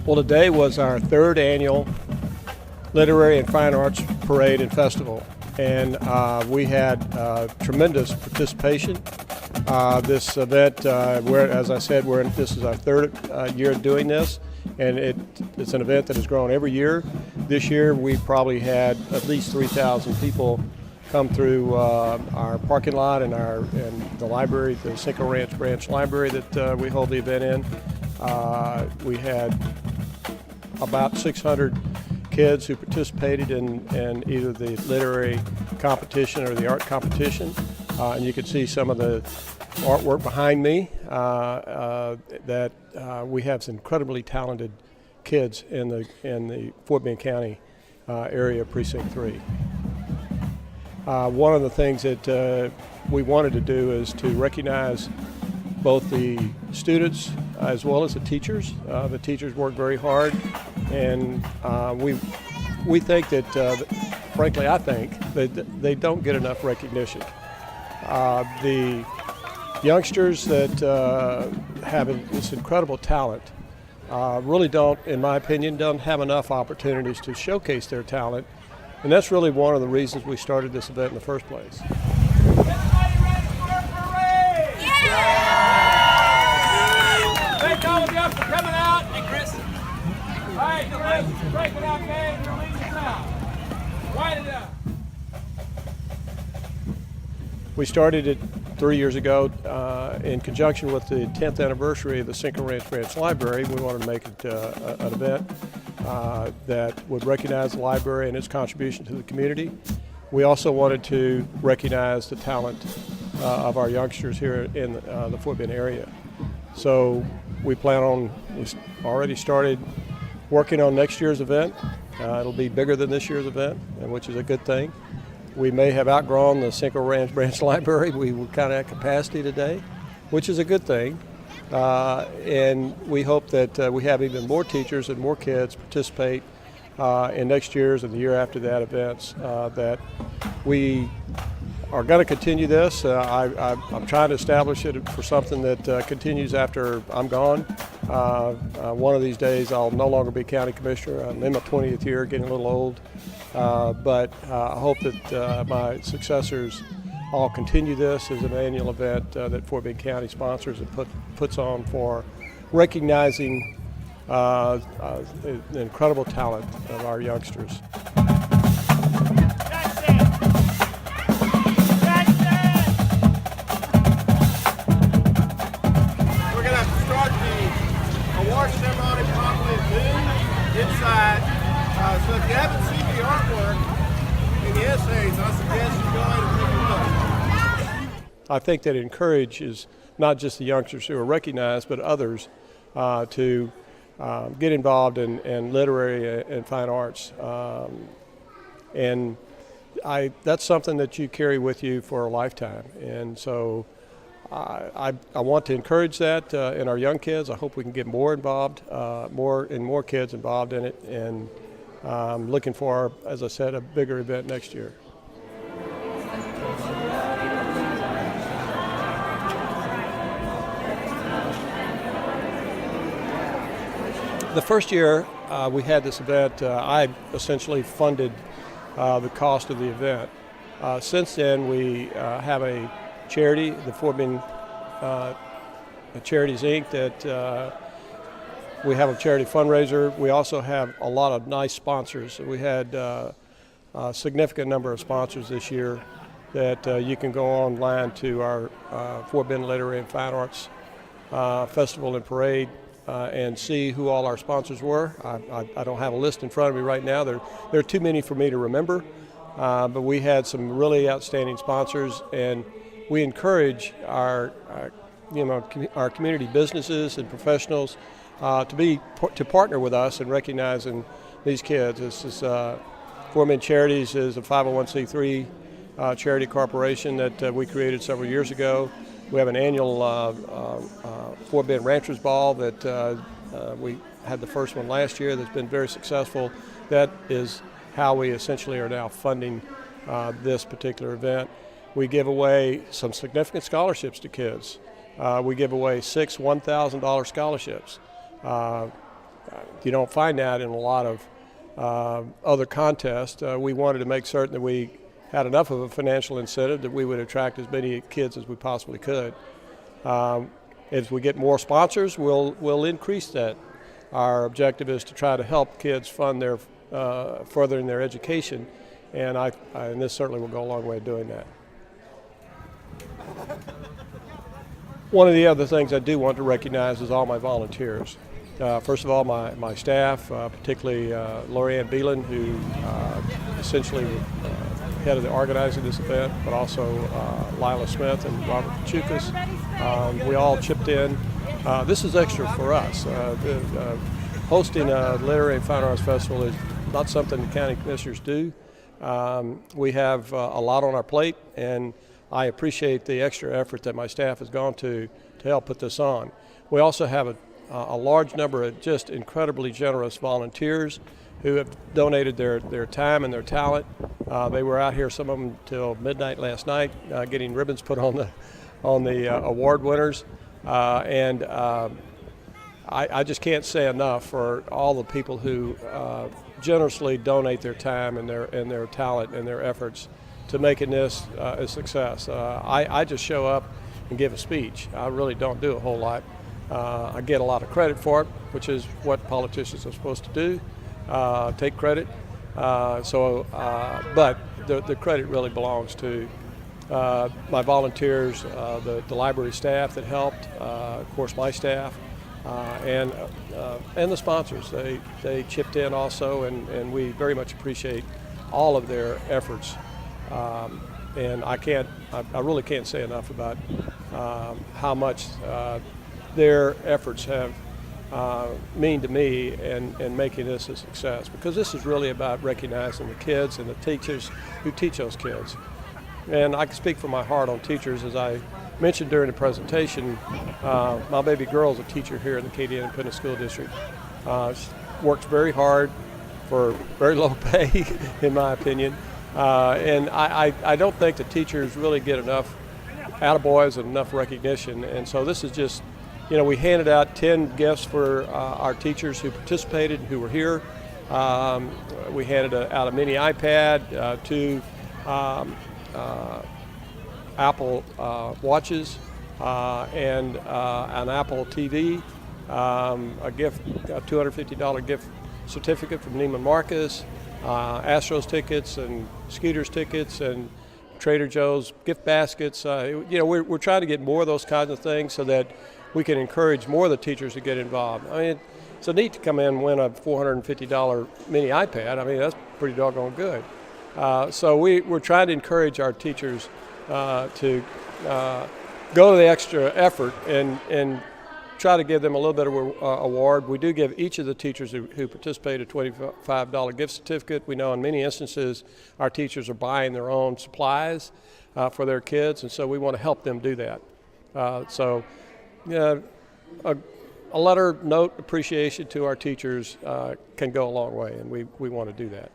Well, today was our third annual Literary and Fine Arts Parade and Festival, and we had tremendous participation. This event, as I said, this is our third year doing this, and it's an event that has grown every year. This year we probably had at least 3,000 people come through our parking lot and the library, the Cinco Ranch Branch Library that we hold the event in. We had about 600 kids who participated in either the literary competition or the art competition. And you can see some of the artwork behind me that we have some incredibly talented kids in the Fort Bend County area, Precinct 3. One of the things that we wanted to do is to recognize both the students as well as the teachers. The teachers work very hard, and we think that, frankly, I think that they don't get enough recognition. The youngsters that have this incredible talent really don't, in my opinion, don't have enough opportunities to showcase their talent, and that's really one of the reasons we started this event in the first place. Break it out, gang. Release it now. Wind it up. We started it 3 years ago in conjunction with the 10th anniversary of the Cinco Ranch Branch Library. We wanted to make it an event that would recognize the library and its contribution to the community. We also wanted to recognize the talent of our youngsters here in the Fort Bend area. So we already started working on next year's event. It'll be bigger than this year's event, which is a good thing. We may have outgrown the Cinco Ranch Branch Library. We were kind of at capacity today, which is a good thing. And we hope that we have even more teachers and more kids participate in next year's and the year after that events, that we are going to continue this. I'm trying to establish it for something that continues after I'm gone. One of these days I'll no longer be county commissioner. I'm in my 20th year, getting a little old, but I hope that my successors all continue this as an annual event that Fort Bend County sponsors and puts on for recognizing the incredible talent of our youngsters. Ceremony probably at noon inside. So if you haven't seen the artwork and the essays, I suggest you go ahead and take a look. I think that it encourages not just the youngsters who are recognized, but others to get involved in literary and fine arts. And that's something that you carry with you for a lifetime. And so I want to encourage that in our young kids. I hope we can get more involved, more kids involved in it, and I'm looking for, as I said, a bigger event next year. The first year we had this event, I essentially funded the cost of the event. Since then, we have a charity, the Fort Bend Charities Inc., that we have a charity fundraiser. We also have a lot of nice sponsors. We had a significant number of sponsors this year that you can go online to our Fort Bend Literary and Fine Arts Festival and Parade and see who all our sponsors were. I don't have a list in front of me right now. There are too many for me to remember, but we had some really outstanding sponsors, and we encourage our community businesses and professionals to partner with us in recognizing these kids. This is Fort Bend Charities is a 501c3 charity corporation that we created several years ago. We have an annual Fort Bend Ranchers Ball that we had the first one last year that's been very successful. That is how we essentially are now funding this particular event. We give away some significant scholarships to kids. We give away 6 $1,000 scholarships. You don't find that in a lot of other contests. We wanted to make certain that we had enough of a financial incentive that we would attract as many kids as we possibly could. As we get more sponsors, we'll increase that. Our objective is to try to help kids fund their furthering their education, and this certainly will go a long way of doing that. One of the other things I do want to recognize is all my volunteers. First of all, my staff, particularly Lorianne Beelan, who essentially head of the organizing this event, but also Lila Smith and Robert Pachukas. We all chipped in. This is extra for us. Hosting a Literary and Fine Arts Festival is not something the county commissioners do. We have a lot on our plate, and I appreciate the extra effort that my staff has gone to help put this on. We also have a large number of just incredibly generous volunteers who have donated their time and their talent. They were out here, some of them till midnight last night, getting ribbons put on the award winners. I just can't say enough for all the people who generously donate their time and their talent and their efforts to making this a success. I just show up and give a speech. I really don't do a whole lot. I get a lot of credit for it, which is what politicians are supposed to do, take credit. But the credit really belongs to my volunteers, the library staff that helped, of course my staff, and the sponsors. They chipped in also, and we very much appreciate all of their efforts. And I really can't say enough about how much their efforts have mean to me and making this a success, because this is really about recognizing the kids and the teachers who teach those kids. And I can speak from my heart on teachers. As I mentioned during the presentation, my baby girl is a teacher here in the Katy Independent School District. She works very hard for very low pay, in my opinion. And I don't think the teachers really get enough attaboys and enough recognition. And so this is just, we handed out 10 gifts for our teachers who participated and who were here. We handed out a mini iPad, 2 Apple watches, and an Apple TV, a $250 gift certificate from Neiman Marcus, Astros tickets and Skeeters tickets and Trader Joe's gift baskets. We're trying to get more of those kinds of things so that we can encourage more of the teachers to get involved. I mean, it's neat to come in and win a $450 mini iPad. I mean, that's pretty doggone good. So we're trying to encourage our teachers to go to the extra effort and try to give them a little bit of an award. We do give each of the teachers who participate a $25 gift certificate. We know in many instances our teachers are buying their own supplies for their kids, and so we want to help them do that. A letter, note, appreciation to our teachers can go a long way, and we want to do that.